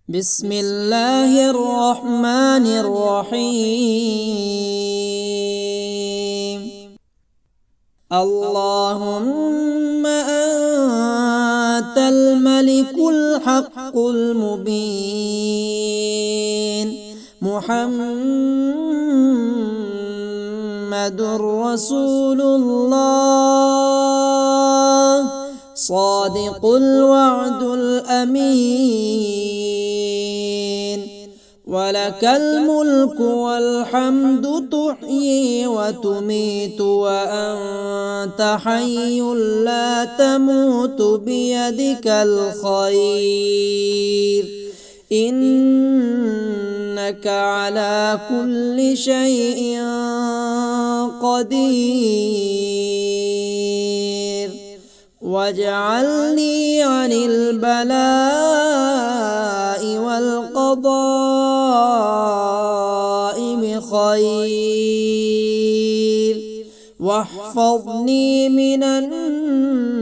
بسم الله الرحمن الرحيم. اللهم أنت الملك الحق المبين، محمد رسول الله، صادق الوعد الأمين. ولك الملك والحمد، تحيي وتميت وأنت حي لا تموت، بيدك الخير، إنك على كل شيء قدير. واجعلني عن البلاء والقضاء بخير، واحفظني من النفس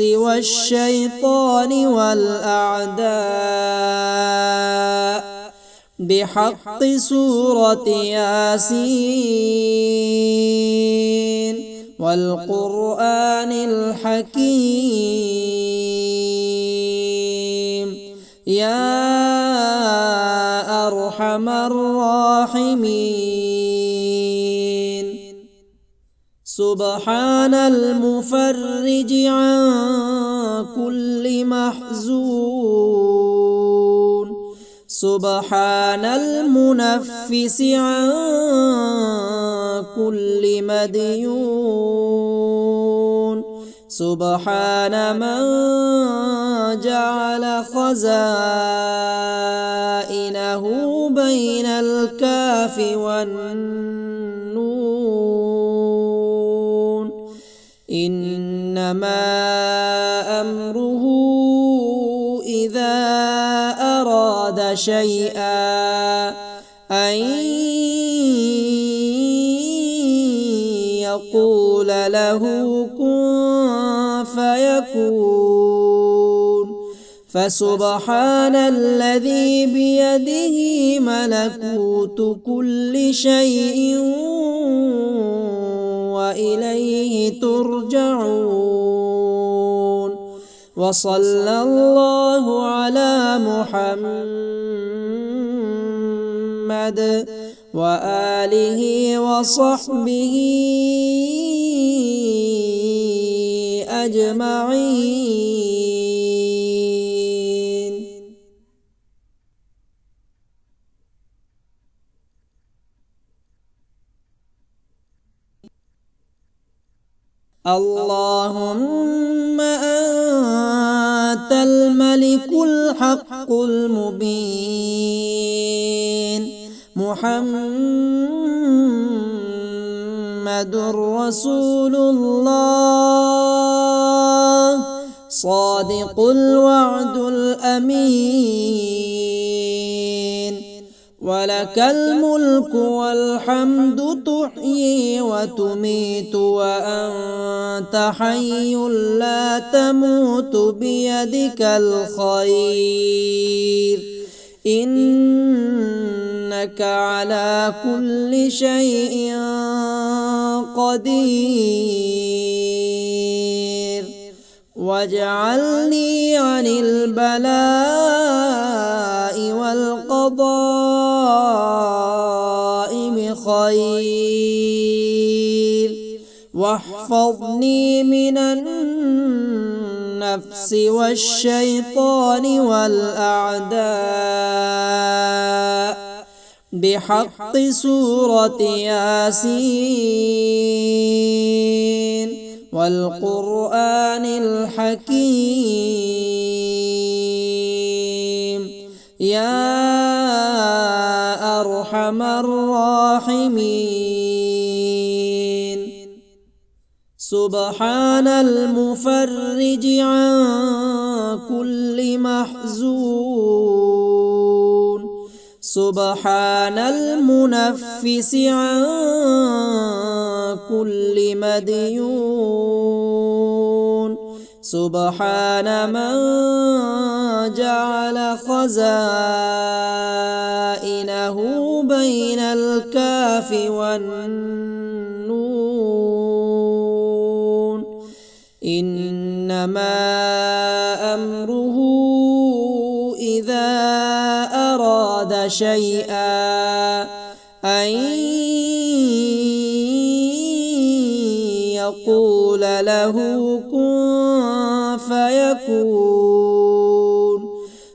والشيطان والأعداء، بحق سورة ياسين والقرآن الحكيم، يا أرحم الراحمين. سبحان المفرج عن كل محزون، سبحان المنفس عن كل مديون، سبحان من جعل خزائنه بين الكاف والنون. إنما أمره إذا أراد شيئا أن يقول له كن فيكون. فسبحان الذي بيده ملكوت كل شيء وإليه ترجعون. وصلى الله على محمد وآله وصحبه أجمعين. اللهم أنت الملك الحق المبين، محمد رسول الله، صادق الوعد الأمين. ولك الملك والحمد، تحيي وتميت وأنت حي لا تموت، بيدك الخير، إنك على كل شيء قدير. واجعلني عن البلاء والقضاء بخير، واحفظني من النفس والشيطان والأعداء، بحق سورة ياسين والقرآن الحكيم، يا أرحم الراحمين. سبحان المفرج عن كل محزون، سبحان المنفس عن كل مديون، سبحان من جعل خزائنه بين الكاف والنون إنما أمره إذا أراد شيئا أن يقول له كن فيكون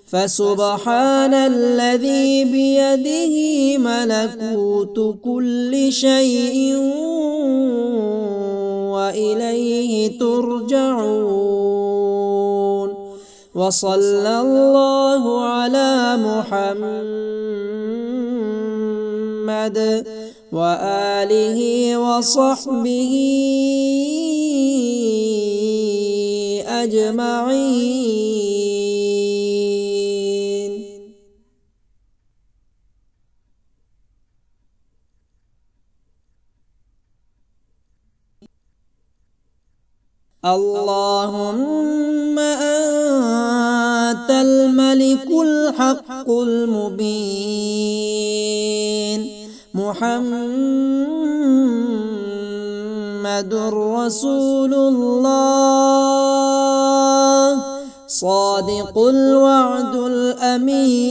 فسبحان الذي بيده ملكوت كل شيء وإليه ترجعون وصلى الله على محمد وآله وصحبه أجمعين. اللهم أنت الملك الحق المبين محمد رسول الله صادق الوعد الأمين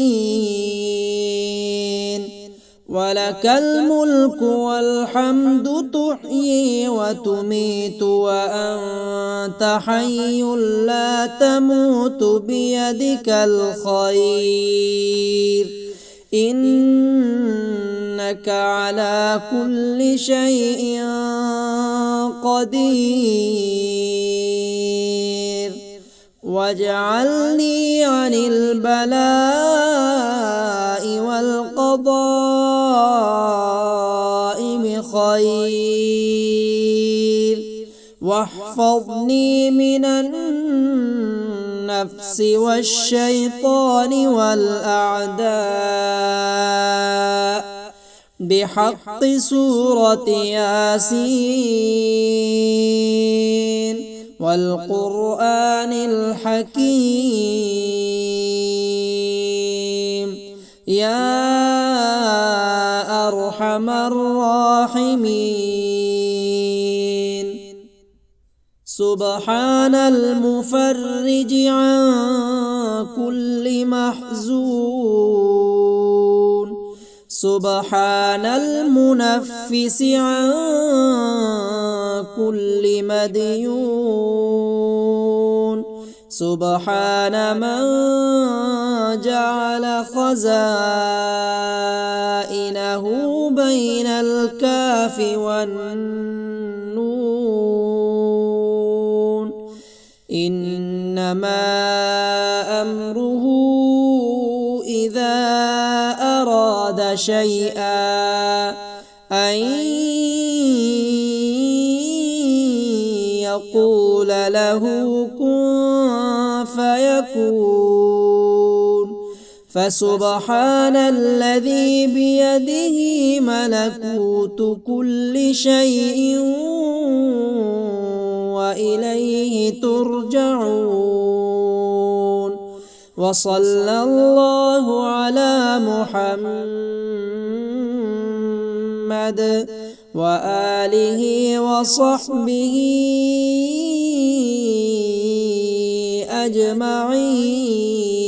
ولك الملك والحمد تحيي وتميت وأنت حي لا تموت بيدك الخير إنك على كل شيء قدير واجعلني عن البلاء والقضاء بخير واحفظني من النفس والشيطان والأعداء بحق سورة ياسين والقرآن الحكيم يا أرحم الراحمين. سبحان المفرج عن كل محزون سبحان المنفس عن كل مديون سبحان من جعل خزائنه بين الكاف والنون إنما أمره إذا أراد شيئا أن يقول له كن فيكون فسبحان الذي بيده ملكوت كل شيء وإليه ترجعون وصلى الله على محمد وآله وصحبه أجمعين.